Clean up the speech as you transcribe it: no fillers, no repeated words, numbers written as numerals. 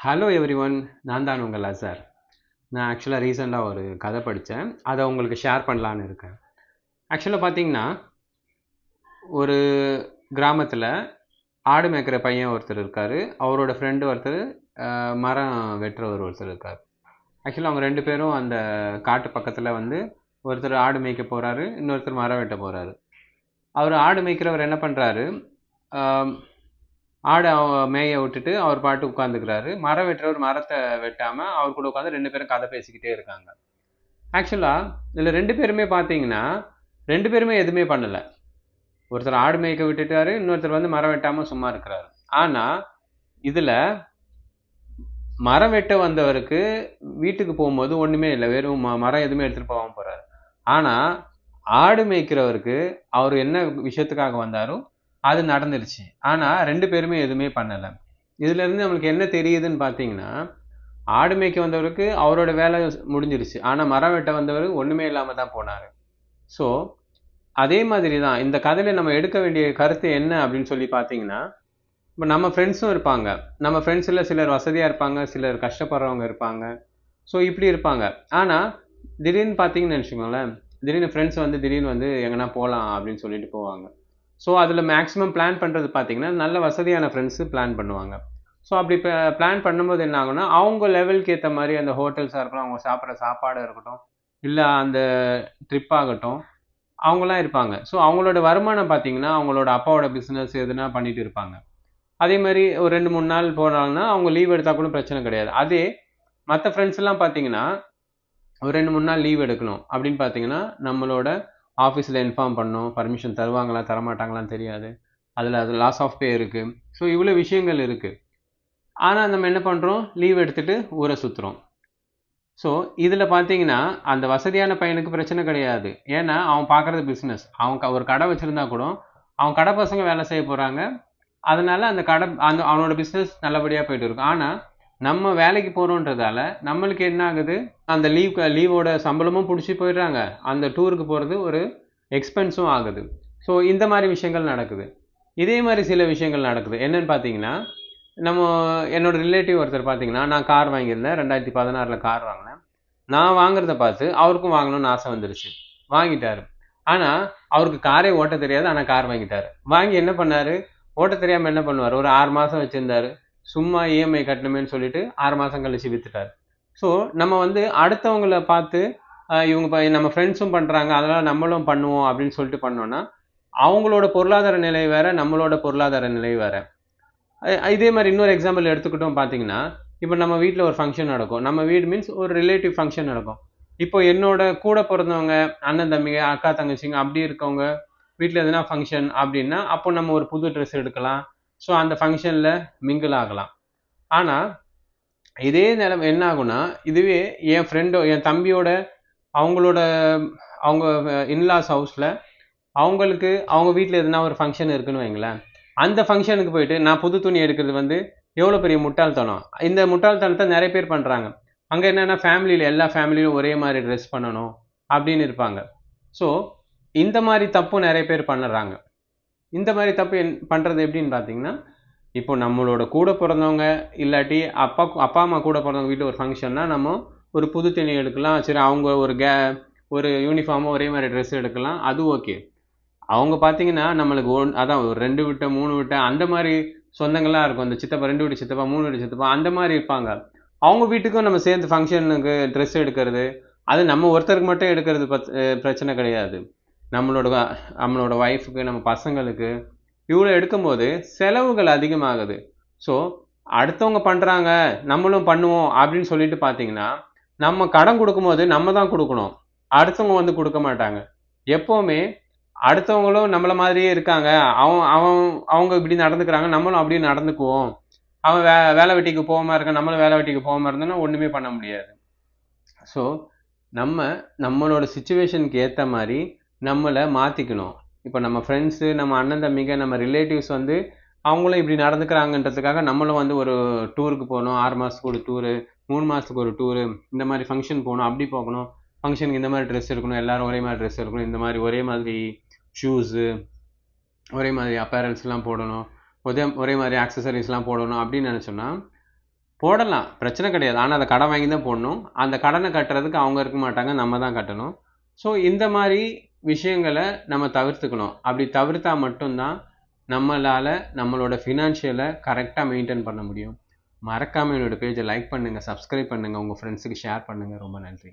Hello everyone, நான் தான் உங்கள் அசார். நான் ஆக்சுவலாக ரீசெண்டாக ஒரு கதை படித்தேன். அதை உங்களுக்கு ஷேர் பண்ணலான்னு இருக்கேன். ஆக்சுவலாக பார்த்தீங்கன்னா, ஒரு கிராமத்தில் ஆடு மேய்க்கிற பையன் ஒருத்தர் இருக்கார். அவரோட ஃப்ரெண்டு ஒருத்தர் மரம் வெட்டுறவர் ஒருத்தர் இருக்கார். ஆக்சுவலாக அவங்க ரெண்டு பேரும் அந்த காட்டு பக்கத்தில் ஒருத்தர் ஆடு மேய்க்க போகிறாரு, இன்னொருத்தர் மரம் வெட்ட போகிறாரு. அவர் ஆடு மேய்க்கிறவர் என்ன பண்ணுறாரு, ஆடை மேய விட்டுட்டு அவர் பாட்டு உட்காந்துக்கிறாரு. மரம் வெட்டுறவர் மரத்தை வெட்டாமல் அவர் கூட உட்காந்து ரெண்டு பேரும் கதை பேசிக்கிட்டே இருக்காங்க. ஆக்சுவலாக இதில் ரெண்டு பேருமே பார்த்தீங்கன்னா ரெண்டு பேருமே எதுவுமே பண்ணலை. ஒருத்தர் ஆடு மேய்க்க விட்டுட்டாரு, இன்னொருத்தர் மரம் வெட்டாமல் சும்மா இருக்கிறாரு. ஆனால் இதில் மரம் வெட்ட வந்தவருக்கு வீட்டுக்கு போகும்போது ஒன்றுமே இல்லை, வெறும் மரம் எதுவுமே எடுத்துகிட்டு போகாமல் போகிறாரு. ஆனால் ஆடு மேய்க்கிறவருக்கு அவர் என்ன விஷயத்துக்காக வந்தாரோ அது நடந்துருச்சு. ஆனால் ரெண்டு பேருமே எதுவுமே பண்ணலை. இதுலேருந்து நம்மளுக்கு என்ன தெரியுதுன்னு பார்த்தீங்கன்னா, ஆடு மேய்க்க வந்தவருக்கு அவரோட வேலை முடிஞ்சிருச்சு, ஆனால் மரம் வெட்ட வந்தவர் ஒன்றுமே இல்லாமல் தான் போனார். ஸோ அதே மாதிரி தான் இந்த கதையில் நம்ம எடுக்க வேண்டிய கருத்து என்ன அப்படின்னு சொல்லி பார்த்தீங்கன்னா, இப்போ நம்ம ஃப்ரெண்ட்ஸும் இருப்பாங்க. நம்ம ஃப்ரெண்ட்ஸில் சிலர் வசதியாக இருப்பாங்க, சிலர் கஷ்டப்படுறவங்க இருப்பாங்க. ஸோ இப்படி இருப்பாங்க. ஆனால் திடீர்னு பார்த்தீங்கன்னு நினச்சிக்கோங்களேன், திடீர்னு ஃப்ரெண்ட்ஸ் திடீர்னு எங்கன்னா போகலாம் அப்படின்னு சொல்லிட்டு போவாங்க. ஸோ அதில் மேக்ஸிமம் பிளான் பண்ணுறது பார்த்தீங்கன்னா, நல்ல வசதியான ஃப்ரெண்ட்ஸு பிளான் பண்ணுவாங்க. ஸோ அப்படி இப்போ பிளான் பண்ணும்போது என்ன ஆகும்னா, அவங்க லெவலுக்கு ஏற்ற மாதிரி அந்த ஹோட்டல்ஸாக இருக்கட்டும், அவங்க சாப்பிட்ற சாப்பாடாக இருக்கட்டும், இல்லை அந்த ட்ரிப் ஆகட்டும், அவங்களாம் இருப்பாங்க. ஸோ அவங்களோட வருமானம் பார்த்தீங்கன்னா, அவங்களோட அப்பாவோட பிஸ்னஸ் எதுனா பண்ணிட்டு இருப்பாங்க. அதே மாதிரி ஒரு 2, 3 நாள் போனாங்கன்னா, அவங்க லீவ் எடுத்தால் கூட பிரச்சனை கிடையாது. அதே மற்ற ஃப்ரெண்ட்ஸ் எல்லாம் பார்த்தீங்கன்னா, ஒரு 2, 3 நாள் லீவ் எடுக்கணும் அப்படின்னு பார்த்தீங்கன்னா, நம்மளோட ஆஃபீஸில் இன்ஃபார்ம் பண்ணணும். பர்மிஷன் தருவாங்களா தரமாட்டாங்களான்னு தெரியாது. அது லாஸ் ஆஃப் பே இருக்குது. ஸோ இவ்வளோ விஷயங்கள் இருக்குது. ஆனால் நம்ம என்ன பண்ணுறோம், லீவ் எடுத்துகிட்டு ஊரை சுற்றுறோம். ஸோ இதில் பார்த்தீங்கன்னா, அந்த வசதியான பையனுக்கு பிரச்சனை கிடையாது. ஏன்னா அவன் பார்க்குறது பிஸ்னஸ். அவன் ஒரு கடை வச்சுருந்தா கூட அவன் கடை பசங்க வேலை செய்ய போகிறாங்க. அதனால அந்த கடை அவனோட பிஸ்னஸ் நல்லபடியாக போயிட்டு இருக்கும். ஆனால் நம்ம வேலைக்கு போகிறோன்றதால நம்மளுக்கு என்ன ஆகுது, அந்த லீவோட சம்பளமும் பிடிச்சி போயிடுறாங்க, அந்த டூருக்கு போகிறது ஒரு எக்ஸ்பென்ஸும் ஆகுது. ஸோ இந்த மாதிரி விஷயங்கள் நடக்குது. இதே மாதிரி சில விஷயங்கள் நடக்குது. என்னன்னு பார்த்தீங்கன்னா, நம்ம என்னோட ரிலேட்டிவ் ஒருத்தர் பார்த்தீங்கன்னா, நான் கார் வாங்கியிருந்தேன். 2016 கார் வாங்கினேன். நான் வாங்குறத பார்த்து அவருக்கும் வாங்கணும்னு ஆசை வந்துருச்சு. வாங்கிட்டாரு. ஆனால் அவருக்கு காரே ஓட்ட தெரியாது. ஆனால் கார் வாங்கிட்டாரு. வாங்கி என்ன பண்ணாரு, ஓட்ட தெரியாமல் என்ன பண்ணுவார், ஒரு 6 மாதம் வச்சுருந்தாரு. சும்மா இஎம்ஐ கட்டணுமேன்னு சொல்லிட்டு 6 மாதம் கழிச்சு விற்றுட்டார். ஸோ நம்ம அடுத்தவங்கள பார்த்து இவங்க நம்ம ஃப்ரெண்ட்ஸும் பண்ணுறாங்க, அதனால் நம்மளும் பண்ணுவோம் அப்படின்னு சொல்லிட்டு பண்ணோன்னா, அவங்களோட பொருளாதார நிலை வேற, நம்மளோட பொருளாதார நிலை வேற. இதே மாதிரி இன்னொரு எக்ஸாம்பிள் எடுத்துக்கிட்டோம் பார்த்தீங்கன்னா, இப்போ நம்ம வீட்டில் ஒரு ஃபங்க்ஷன் நடக்கும். நம்ம வீடு மீன்ஸ் ஒரு ரிலேட்டிவ் ஃபங்க்ஷன் நடக்கும். இப்போ என்னோட கூட பிறந்தவங்க, அண்ணன் தம்பிங்க, அக்கா தங்கச்சிங்க அப்படி இருக்கவங்க வீட்டில் எதுனா ஃபங்க்ஷன் அப்படின்னா, அப்போ நம்ம ஒரு புது ட்ரெஸ் எடுக்கலாம். ஸோ அந்த ஃபங்க்ஷனில் மிங்கிள் ஆகலாம். ஆனால் இதே நிலைமை என்ன ஆகும்னா, இதுவே என் ஃப்ரெண்டோ என் தம்பியோட அவங்களோட அவங்க இன்லாஸ் ஹவுஸில் அவங்களுக்கு அவங்க வீட்டில் எதுனா ஒரு ஃபங்க்ஷன் இருக்குன்னு வைங்களேன், அந்த ஃபங்க்ஷனுக்கு போயிட்டு நான் புது துணி எடுக்கிறது எவ்வளோ பெரிய முட்டாள்தனம். இந்த முட்டாள்தனத்தை நிறைய பேர் பண்ணுறாங்க. அங்கே என்னென்னா ஃபேமிலியில் எல்லா ஃபேமிலியும் ஒரே மாதிரி ட்ரெஸ் பண்ணணும் அப்படின்னு இருப்பாங்க. ஸோ இந்த மாதிரி தப்பும் நிறைய பேர் பண்ணுறாங்க. இந்த மாதிரி தப்பு பண்ணுறது எப்படின்னு பார்த்தீங்கன்னா, இப்போ நம்மளோட கூட பிறந்தவங்க இல்லாட்டி அப்பா அம்மா கூட பிறந்தவங்க வீட்டில் ஒரு ஃபங்க்ஷன்னா நம்ம ஒரு புது துணி எடுக்கலாம். சரி, அவங்க ஒரு யூனிஃபார்மாக ஒரே மாதிரி ட்ரெஸ் எடுக்கலாம், அது ஓகே. அவங்க பார்த்தீங்கன்னா நம்மளுக்கு அதான் ஒரு 2 விட்ட 3 விட்ட அந்த மாதிரி சொந்தங்கள்லாம் இருக்கும். இந்த சித்தப்பா 2 வீட்டு சித்தப்பா 3 வீட்டு சித்தப்பா அந்த மாதிரி இருப்பாங்க. அவங்க வீட்டுக்கும் நம்ம சேர்ந்து ஃபங்க்ஷனுக்கு ட்ரெஸ் எடுக்கிறது, அது நம்ம ஒருத்தருக்கு மட்டும் எடுக்கிறது பிரச்சனை கிடையாது. நம்மளோட ஒய்ஃபுக்கு, நம்ம பசங்களுக்கு இவ்வளோ எடுக்கும்போது செலவுகள் அதிகமாகுது. ஸோ அடுத்தவங்க பண்ணுறாங்க நம்மளும் பண்ணுவோம் அப்படின்னு சொல்லிட்டு பார்த்தீங்கன்னா, நம்ம கடன் கொடுக்கும்போது நம்ம தான் கொடுக்கணும், அடுத்தவங்க கொடுக்க மாட்டாங்க. எப்போவுமே அடுத்தவங்களும் நம்மள மாதிரியே இருக்காங்க, அவங்க இப்படி நடந்துக்கிறாங்க, நம்மளும் அப்படியே நடந்துக்குவோம், அவன் வேலை வெட்டிக்கு போகாமல் இருக்கான், நம்மளும் வேலை வெட்டிக்கு போகாமல் இருந்தோம்னா ஒன்றுமே பண்ண முடியாது. ஸோ நம்மளோட சுச்சுவேஷனுக்கு ஏற்ற மாதிரி நம்மளை மாற்றிக்கணும். இப்போ நம்ம ஃப்ரெண்ட்ஸு, நம்ம அண்ணன் தம்பிங்க, நம்ம ரிலேட்டிவ்ஸ் அவங்களும் இப்படி நடந்துக்கிறாங்கன்றதுக்காக நம்மளும் ஒரு டூருக்கு போகணும், 6 மாதத்துக்கு ஒரு டூரு, 3 மாதத்துக்கு ஒரு டூரு, இந்த மாதிரி ஃபங்க்ஷன் போகணும், அப்படி போகணும், ஃபங்க்ஷனுக்கு இந்த மாதிரி ட்ரெஸ் எடுக்கணும், எல்லோரும் ஒரே மாதிரி ட்ரெஸ் எடுக்கணும், இந்த மாதிரி ஒரே மாதிரி ஷூஸு, ஒரே மாதிரி அப்பேரல்ஸ்லாம் போடணும், ஒரே மாதிரி ஆக்சசரிஸ்லாம் போடணும் அப்படின்னு நினச்சோம்னா, போடலாம், பிரச்சனை கிடையாது. ஆனால் அதை கடன் வாங்கி தான் போடணும். அந்த கடனை கட்டுறதுக்கு அவங்க இருக்க மாட்டாங்க, நம்ம தான் கட்டணும். ஸோ இந்த மாதிரி விஷயங்களை நம்ம தவிர்த்துக்கணும். அப்படி தவிர்த்தா மட்டும்தான் நம்மளால் நம்மளோட ஃபினான்ஷியலை கரெக்டாக மெயின்டைன் பண்ண முடியும். மறக்காமல் என்னோட பேஜை லைக் பண்ணுங்கள், சப்ஸ்கிரைப் பண்ணுங்கள், உங்கள் ஃப்ரெண்ட்ஸுக்கு ஷேர் பண்ணுங்கள். ரொம்ப நன்றி.